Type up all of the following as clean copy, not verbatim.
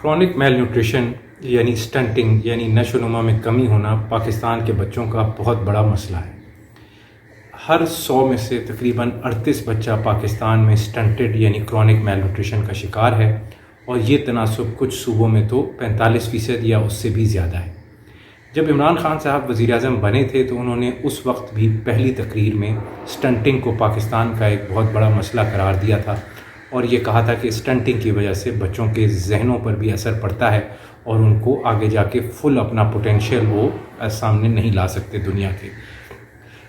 Chronic میل nutrition یعنی stunting یعنی نشو و نما میں کمی ہونا پاکستان کے بچوں کا بہت بڑا مسئلہ ہے۔ ہر 100 میں سے تقریباً 38 بچہ پاکستان میں سٹنٹڈ یعنی کرونک میل نیوٹریشن کا شکار ہے، اور یہ تناسب کچھ صوبوں میں تو 45% یا اس سے بھی زیادہ ہے۔ جب عمران خان صاحب وزیر اعظم بنے تھے تو انہوں نے اس وقت بھی پہلی تقریر میں سٹنٹنگ کو پاکستان کا ایک بہت بڑا مسئلہ قرار دیا تھا، اور یہ کہا تھا کہ سٹنٹنگ کی وجہ سے بچوں کے ذہنوں پر بھی اثر پڑتا ہے اور ان کو آگے جا کے فل اپنا پوٹینشیل وہ سامنے نہیں لا سکتے دنیا کے۔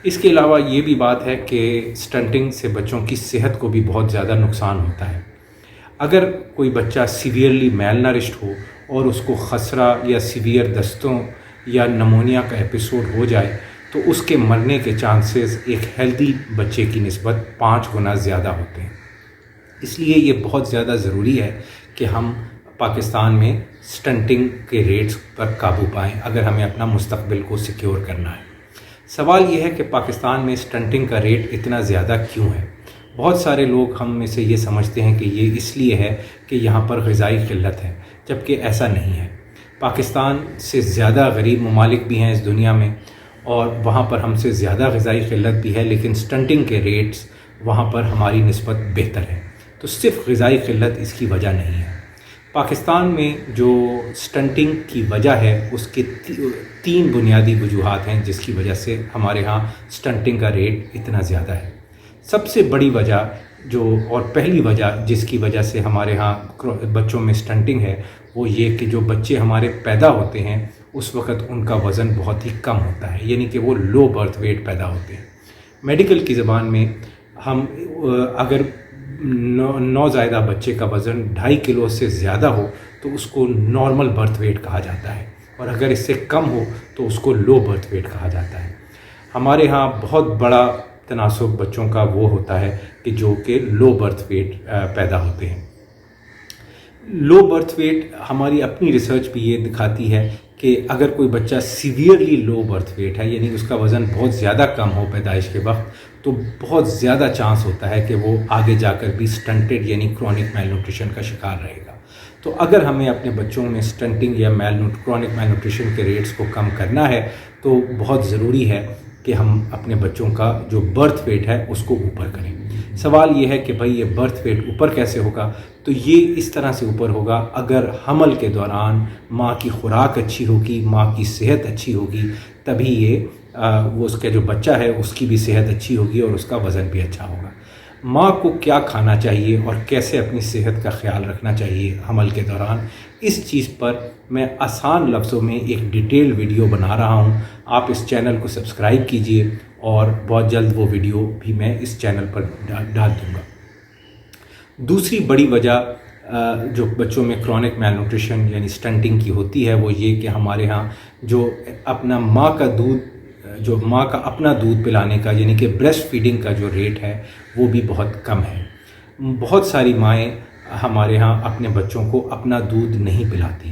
اس کے علاوہ یہ بھی بات ہے کہ سٹنٹنگ سے بچوں کی صحت کو بھی بہت زیادہ نقصان ہوتا ہے۔ اگر کوئی بچہ سیویئرلی میل نرشڈ ہو اور اس کو خسرہ یا سیویئر دستوں یا نمونیا کا ایپیسوڈ ہو جائے تو اس کے مرنے کے چانسز ایک ہیلدی بچے کی نسبت 5 گنا زیادہ ہوتے ہیں۔ اس لیے یہ بہت زیادہ ضروری ہے کہ ہم پاکستان میں سٹنٹنگ کے ریٹس پر قابو پائیں اگر ہمیں اپنا مستقبل کو سیکیور کرنا ہے۔ سوال یہ ہے کہ پاکستان میں سٹنٹنگ کا ریٹ اتنا زیادہ کیوں ہے؟ بہت سارے لوگ ہم میں سے یہ سمجھتے ہیں کہ یہ اس لیے ہے کہ یہاں پر غذائی قلت ہے، جبکہ ایسا نہیں ہے۔ پاکستان سے زیادہ غریب ممالک بھی ہیں اس دنیا میں، اور وہاں پر ہم سے زیادہ غذائی قلت بھی ہے، لیکن سٹنٹنگ کے ریٹس وہاں پر ہماری نسبت بہتر ہے۔ تو صرف غذائی قلت اس کی وجہ نہیں ہے۔ پاکستان میں جو سٹنٹنگ کی وجہ ہے اس کے 3 بنیادی وجوہات ہیں جس کی وجہ سے ہمارے ہاں سٹنٹنگ کا ریٹ اتنا زیادہ ہے۔ سب سے بڑی وجہ اور پہلی وجہ جس کی وجہ سے ہمارے ہاں بچوں میں سٹنٹنگ ہے وہ یہ کہ جو بچے ہمارے پیدا ہوتے ہیں اس وقت ان کا وزن بہت ہی کم ہوتا ہے، یعنی کہ وہ لو برتھ ویٹ پیدا ہوتے ہیں۔ میڈیکل کی زبان میں ہم اگر نوزائیدہ بچے کا وزن 2.5 کلو سے زیادہ ہو تو اس کو نارمل برتھ ویٹ کہا جاتا ہے، اور اگر اس سے کم ہو تو اس کو لو برتھ ویٹ کہا جاتا ہے۔ ہمارے ہاں بہت بڑا تناسب بچوں کا وہ ہوتا ہے کہ جو کہ لو برتھ ویٹ پیدا ہوتے ہیں۔ لو برتھ ویٹ ہماری اپنی ریسرچ بھی یہ دکھاتی ہے کہ اگر کوئی بچہ سیویئرلی لو برتھ ویٹ ہے، یعنی اس کا وزن بہت زیادہ کم ہو پیدائش کے وقت، تو بہت زیادہ چانس ہوتا ہے کہ وہ آگے جا کر بھی سٹنٹڈ یعنی کرونک میل نیوٹریشن کا شکار رہے گا۔ تو اگر ہمیں اپنے بچوں میں سٹنٹنگ یا کرونک میل نیوٹریشن کے ریٹس کو کم کرنا ہے تو بہت ضروری ہے کہ ہم اپنے بچوں کا جو برتھ ویٹ ہے اس کو اوپر کریں۔ سوال یہ ہے کہ بھائی یہ برتھ ویٹ اوپر کیسے ہوگا؟ تو یہ اس طرح سے اوپر ہوگا اگر حمل کے دوران ماں کی خوراک اچھی ہوگی، ماں کی صحت اچھی ہوگی، تبھی وہ اس کا جو بچہ ہے اس کی بھی صحت اچھی ہوگی اور اس کا وزن بھی اچھا ہوگا۔ ماں کو کیا کھانا چاہیے اور کیسے اپنی صحت کا خیال رکھنا چاہیے حمل کے دوران، اس چیز پر میں آسان لفظوں میں ایک ڈیٹیل ویڈیو بنا رہا ہوں۔ آپ اس چینل کو سبسکرائب کیجئے اور بہت جلد وہ ویڈیو بھی میں اس چینل پر ڈال دوں گا۔ دوسری بڑی وجہ جو بچوں میں کرونک میل نیوٹریشن یعنی سٹنٹنگ کی ہوتی ہے وہ یہ کہ ہمارے ہاں جو ماں کا اپنا دودھ پلانے کا یعنی کہ بریسٹ فیڈنگ کا جو ریٹ ہے وہ بھی بہت کم ہے۔ بہت ساری مائیں ہمارے ہاں اپنے بچوں کو اپنا دودھ نہیں پلاتی۔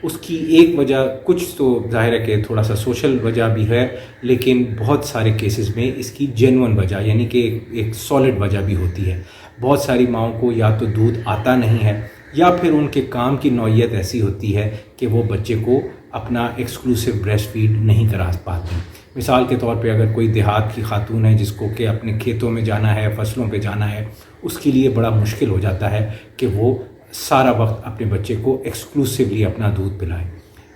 اس کی ایک وجہ کچھ تو ظاہر ہے کہ تھوڑا سا سوشل وجہ بھی ہے، لیکن بہت سارے کیسز میں اس کی جینون وجہ یعنی کہ ایک سالڈ وجہ بھی ہوتی ہے۔ بہت ساری ماؤں کو یا تو دودھ آتا نہیں ہے یا پھر ان کے کام کی نوعیت ایسی ہوتی ہے کہ وہ بچے کو اپنا ایکسکلوسیو بریسٹ فیڈ نہیں کرا پاتی۔ مثال کے طور پہ اگر کوئی دیہات کی خاتون ہے جس کو کہ اپنے کھیتوں میں جانا ہے، فصلوں پہ جانا ہے، اس کے لیے بڑا مشکل ہو جاتا ہے کہ وہ سارا وقت اپنے بچے کو ایکسکلوسیولی اپنا دودھ پلائیں۔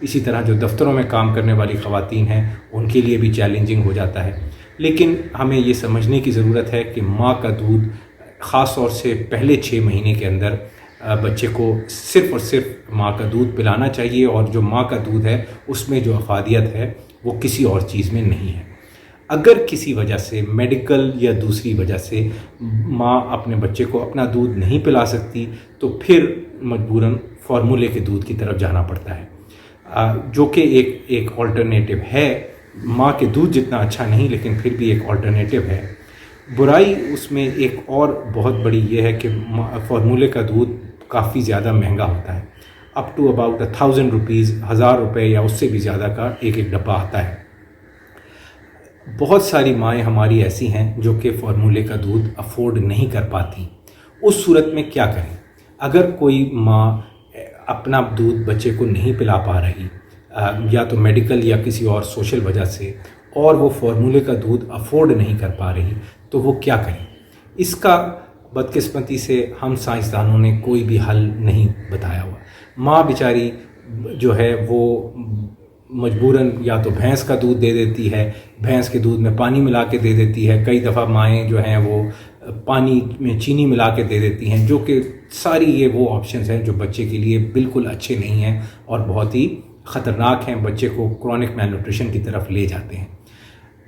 اسی طرح جو دفتروں میں کام کرنے والی خواتین ہیں ان کے لیے بھی چیلنجنگ ہو جاتا ہے۔ لیکن ہمیں یہ سمجھنے کی ضرورت ہے کہ ماں کا دودھ خاص طور سے پہلے 6 مہینے کے اندر بچے کو صرف اور صرف ماں کا دودھ پلانا چاہیے، اور جو ماں کا دودھ ہے اس میں جو افادیت ہے وہ کسی اور چیز میں نہیں ہے۔ اگر کسی وجہ سے میڈیکل یا دوسری وجہ سے ماں اپنے بچے کو اپنا دودھ نہیں پلا سکتی تو پھر مجبوراً فارمولے کے دودھ کی طرف جانا پڑتا ہے، جو کہ ایک آلٹرنیٹو ہے۔ ماں کے دودھ جتنا اچھا نہیں لیکن پھر بھی ایک آلٹرنیٹو ہے۔ برائی اس میں ایک اور بہت بڑی یہ ہے کہ فارمولے کا دودھ کافی زیادہ مہنگا ہوتا ہے، اپ ٹو اباؤٹ 1000 روپیز، 1000 روپے یا اس سے بھی زیادہ کا ایک ڈبہ آتا ہے۔ بہت ساری مائیں ہماری ایسی ہیں جو کہ فارمولے کا دودھ افورڈ نہیں کر پاتی۔ اس صورت میں کیا کریں؟ اگر کوئی ماں اپنا دودھ بچے کو نہیں پلا پا رہی یا تو میڈیکل یا کسی اور سوشل وجہ سے، اور وہ فارمولے کا دودھ افورڈ نہیں کر پا رہی، تو وہ کیا کریں؟ اس کا بدقسمتی سے ہم سائنسدانوں نے کوئی بھی حل نہیں بتایا ہوا۔ ماں بیچاری جو ہے وہ مجبوراً یا تو بھینس کا دودھ دے دیتی ہے، بھینس کے دودھ میں پانی ملا کے دے دیتی ہے، کئی دفعہ مائیں جو ہیں وہ پانی میں چینی ملا کے دے دیتی ہیں، جو کہ ساری یہ وہ آپشنز ہیں جو بچے کے لیے بالکل اچھے نہیں ہیں اور بہت ہی خطرناک ہیں، بچے کو کرونک میل نیوٹریشن کی طرف لے جاتے ہیں۔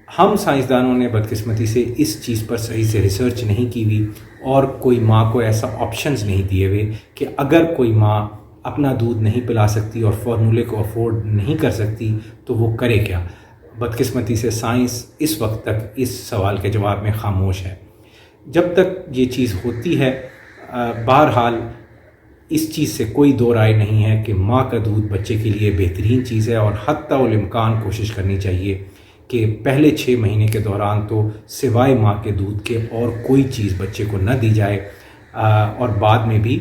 ہم سائنسدانوں نے بدقسمتی سے اس چیز پر صحیح سے ریسرچ نہیں کی ہوئی اور کوئی ماں کو ایسا آپشنز نہیں دیے ہوئے کہ اگر کوئی ماں اپنا دودھ نہیں پلا سکتی اور فارمولے کو افورڈ نہیں کر سکتی تو وہ کرے کیا۔ بدقسمتی سے سائنس اس وقت تک اس سوال کے جواب میں خاموش ہے۔ جب تک یہ چیز ہوتی ہے، بہرحال اس چیز سے کوئی دو رائے نہیں ہے کہ ماں کا دودھ بچے کے لیے بہترین چیز ہے، اور حتی الامکان کوشش کرنی چاہیے کہ پہلے 6 مہینے کے دوران تو سوائے ماں کے دودھ کے اور کوئی چیز بچے کو نہ دی جائے، اور بعد میں بھی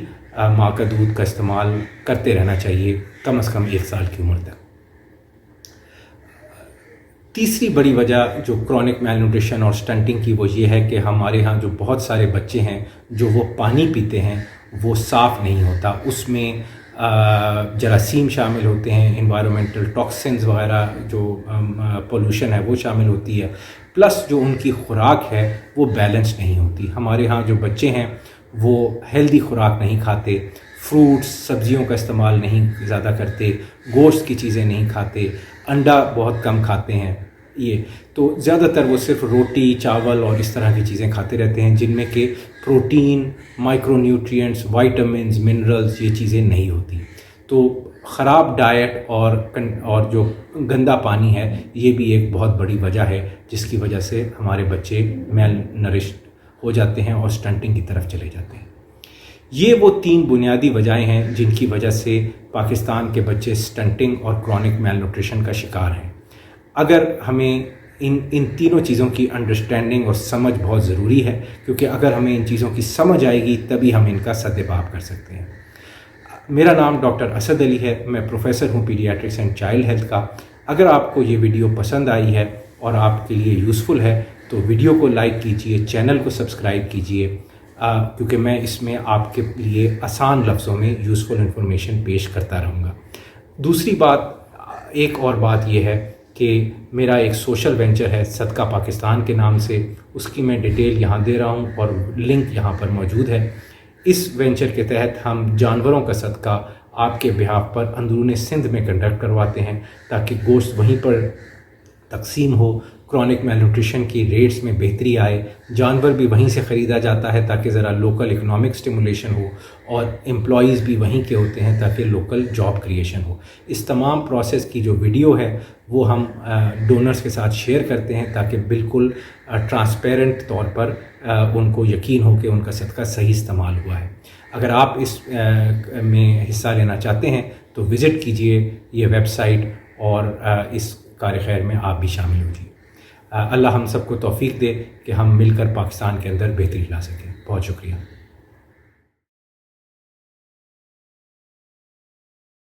ماں کا دودھ کا استعمال کرتے رہنا چاہیے کم از کم 1 سال کی عمر تک۔ تیسری بڑی وجہ جو کرونک میل نیوٹریشن اور سٹنٹنگ کی وہ یہ ہے کہ ہمارے ہاں جو بہت سارے بچے ہیں جو وہ پانی پیتے ہیں وہ صاف نہیں ہوتا، اس میں جراثیم شامل ہوتے ہیں، انوائرمنٹل ٹاکسنز وغیرہ جو پولوشن ہے وہ شامل ہوتی ہے، پلس جو ان کی خوراک ہے وہ بیلنس نہیں ہوتی۔ ہمارے ہاں جو بچے ہیں وہ ہیلدی خوراک نہیں کھاتے، فروٹس سبزیوں کا استعمال نہیں زیادہ کرتے، گوشت کی چیزیں نہیں کھاتے، انڈا بہت کم کھاتے ہیں، یہ تو زیادہ تر وہ صرف روٹی چاول اور اس طرح کی چیزیں کھاتے رہتے ہیں جن میں کہ protein, micro nutrients, vitamins, minerals یہ چیزیں نہیں ہوتی۔ تو خراب ڈائٹ اور جو گندا پانی ہے یہ بھی ایک بہت بڑی وجہ ہے جس کی وجہ سے ہمارے بچے میل نرشڈ ہو جاتے ہیں اور سٹنٹنگ کی طرف چلے جاتے ہیں۔ یہ وہ 3 بنیادی وجہیں ہیں جن کی وجہ سے پاکستان کے بچے سٹنٹنگ اور کرونک میل نیوٹریشن کا شکار ہیں۔ اگر ہمیں ان تینوں چیزوں کی انڈرسٹینڈنگ اور سمجھ بہت ضروری ہے، کیونکہ اگر ہمیں ان چیزوں کی سمجھ آئے گی تبھی ہم ان کا سدباب کر سکتے ہیں۔ میرا نام ڈاکٹر اسد علی ہے، میں پروفیسر ہوں پیڈیاٹرکس اینڈ چائلڈ ہیلتھ کا۔ اگر آپ کو یہ ویڈیو پسند آئی ہے اور آپ کے لیے یوزفل ہے تو ویڈیو کو لائک کیجئے، چینل کو سبسکرائب کیجئے، کیونکہ میں اس میں آپ کے لیے آسان لفظوں میں یوزفل انفارمیشن پیش کرتا رہوں گا۔ دوسری بات، ایک اور بات یہ ہے کہ میرا ایک سوشل وینچر ہے صدقہ پاکستان کے نام سے، اس کی میں ڈیٹیل یہاں دے رہا ہوں اور لنک یہاں پر موجود ہے۔ اس وینچر کے تحت ہم جانوروں کا صدقہ آپ کے بہاف پر اندرون سندھ میں کنڈکٹ کرواتے ہیں تاکہ گوشت وہیں پر تقسیم ہو، کرونک میل نیوٹریشن کی ریٹس میں بہتری آئے، جانور بھی وہیں سے خریدا جاتا ہے تاکہ ذرا لوکل اکنامک سٹیمولیشن ہو، اور امپلائیز بھی وہیں کے ہوتے ہیں تاکہ لوکل جاب کریشن ہو۔ اس تمام پروسیس کی جو ویڈیو ہے وہ ہم ڈونرز کے ساتھ شیئر کرتے ہیں تاکہ بالکل ٹرانسپیرنٹ طور پر ان کو یقین ہو کہ ان کا صدقہ صحیح استعمال ہوا ہے۔ اگر آپ اس میں حصہ لینا چاہتے ہیں تو وزٹ کیجئے یہ ویب سائٹ اور اس کار خیر میں آپ بھی شامل ہوجیے۔ اللہ ہم سب کو توفیق دے کہ ہم مل کر پاکستان کے اندر بہتری لا سکیں۔ بہت شکریہ۔